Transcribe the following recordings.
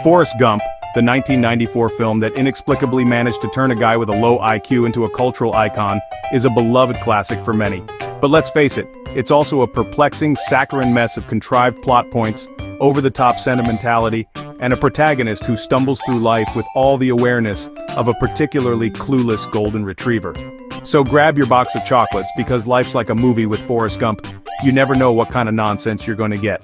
Forrest Gump, the 1994 film that inexplicably managed to turn a guy with a low IQ into a cultural icon, is a beloved classic for many. But let's face it, it's also a perplexing, saccharine mess of contrived plot points, over-the-top sentimentality, and a protagonist who stumbles through life with all the awareness of a particularly clueless golden retriever. So grab your box of chocolates, because life's like a movie with Forrest Gump. You never know what kind of nonsense you're going to get.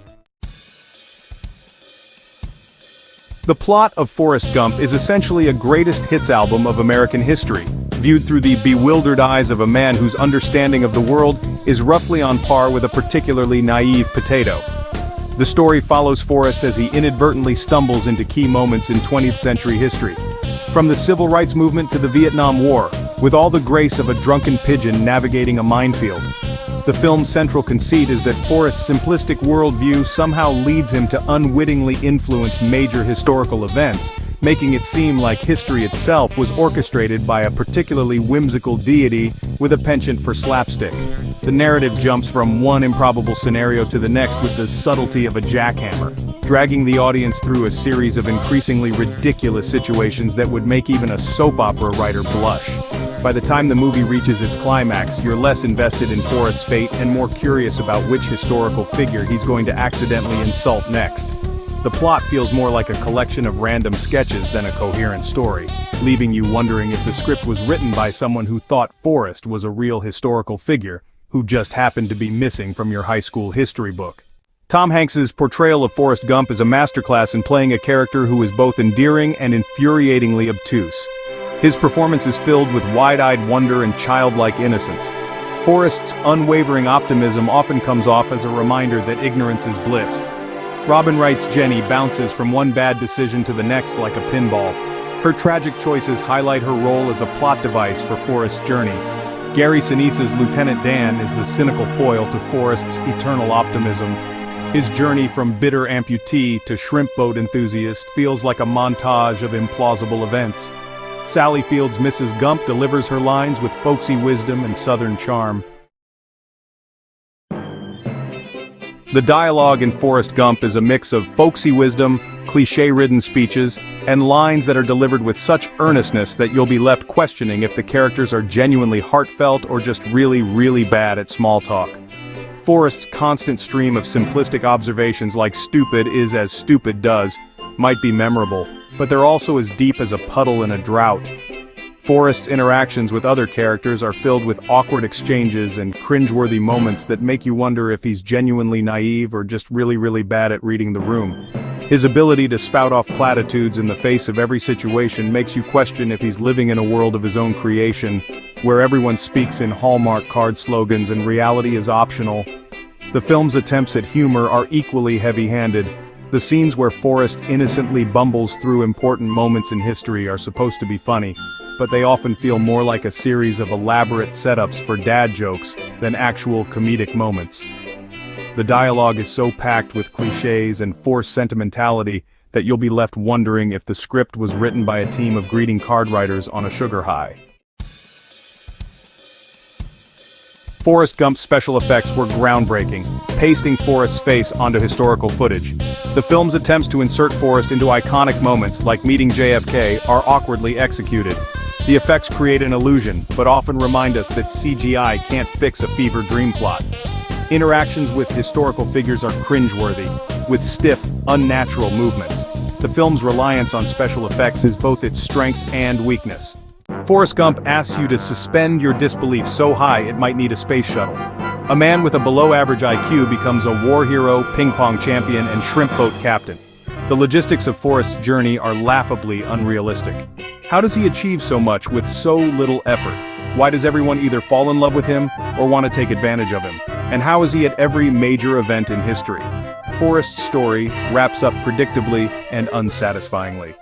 The plot of Forrest Gump is essentially a greatest hits album of American history, viewed through the bewildered eyes of a man whose understanding of the world is roughly on par with a particularly naive potato. The story follows Forrest as he inadvertently stumbles into key moments in 20th century history. From the Civil Rights Movement to the Vietnam War, with all the grace of a drunken pigeon navigating a minefield. The film's central conceit is that Forrest's simplistic worldview somehow leads him to unwittingly influence major historical events, making it seem like history itself was orchestrated by a particularly whimsical deity with a penchant for slapstick. The narrative jumps from one improbable scenario to the next with the subtlety of a jackhammer, dragging the audience through a series of increasingly ridiculous situations that would make even a soap opera writer blush. By the time the movie reaches its climax, you're less invested in Forrest's fate and more curious about which historical figure he's going to accidentally insult next. The plot feels more like a collection of random sketches than a coherent story, leaving you wondering if the script was written by someone who thought Forrest was a real historical figure, who just happened to be missing from your high school history book. Tom Hanks's portrayal of Forrest Gump is a masterclass in playing a character who is both endearing and infuriatingly obtuse. His performance is filled with wide-eyed wonder and childlike innocence. Forrest's unwavering optimism often comes off as a reminder that ignorance is bliss. Robin Wright's Jenny bounces from one bad decision to the next like a pinball. Her tragic choices highlight her role as a plot device for Forrest's journey. Gary Sinise's Lieutenant Dan is the cynical foil to Forrest's eternal optimism. His journey from bitter amputee to shrimp boat enthusiast feels like a montage of implausible events. Sally Field's Mrs. Gump delivers her lines with folksy wisdom and southern charm. The dialogue in Forrest Gump is a mix of folksy wisdom, cliché-ridden speeches, and lines that are delivered with such earnestness that you'll be left questioning if the characters are genuinely heartfelt or just really, really bad at small talk. Forrest's constant stream of simplistic observations like "stupid is as stupid does" might be memorable, but they're also as deep as a puddle in a drought. Forrest's interactions with other characters are filled with awkward exchanges and cringeworthy moments that make you wonder if he's genuinely naive or just really, really bad at reading the room. His ability to spout off platitudes in the face of every situation makes you question if he's living in a world of his own creation, where everyone speaks in Hallmark card slogans and reality is optional. The film's attempts at humor are equally heavy-handed. The scenes where Forrest innocently bumbles through important moments in history are supposed to be funny, but they often feel more like a series of elaborate setups for dad jokes than actual comedic moments. The dialogue is so packed with cliches and forced sentimentality that you'll be left wondering if the script was written by a team of greeting card writers on a sugar high. Forrest Gump's special effects were groundbreaking, pasting Forrest's face onto historical footage. The film's attempts to insert Forrest into iconic moments, like meeting JFK, are awkwardly executed. The effects create an illusion, but often remind us that CGI can't fix a fever dream plot. Interactions with historical figures are cringeworthy, with stiff, unnatural movements. The film's reliance on special effects is both its strength and weakness. Forrest Gump asks you to suspend your disbelief so high it might need a space shuttle. A man with a below-average IQ becomes a war hero, ping-pong champion, and shrimp boat captain. The logistics of Forrest's journey are laughably unrealistic. How does he achieve so much with so little effort? Why does everyone either fall in love with him or want to take advantage of him? And how is he at every major event in history? Forrest's story wraps up predictably and unsatisfyingly.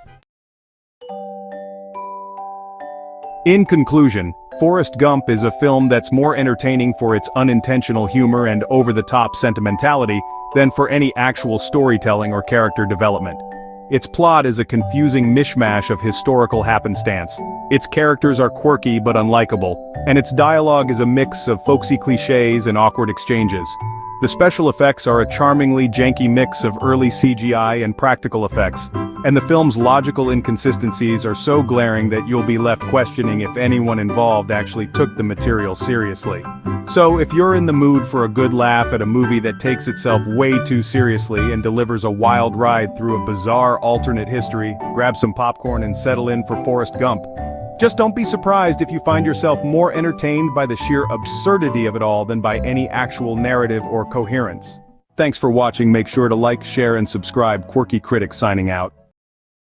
In conclusion, Forrest Gump is a film that's more entertaining for its unintentional humor and over-the-top sentimentality than for any actual storytelling or character development. Its plot is a confusing mishmash of historical happenstance. Its characters are quirky but unlikable, and its dialogue is a mix of folksy cliches and awkward exchanges. The special effects are a charmingly janky mix of early CGI and practical effects, And the film's logical inconsistencies are so glaring that you'll be left questioning if anyone involved actually took the material seriously. So, if you're in the mood for a good laugh at a movie that takes itself way too seriously and delivers a wild ride through a bizarre alternate history, grab some popcorn and settle in for Forrest Gump. Just don't be surprised if you find yourself more entertained by the sheer absurdity of it all than by any actual narrative or coherence. Thanks for watching. Make sure to like, share, and subscribe. Quirky Critic signing out.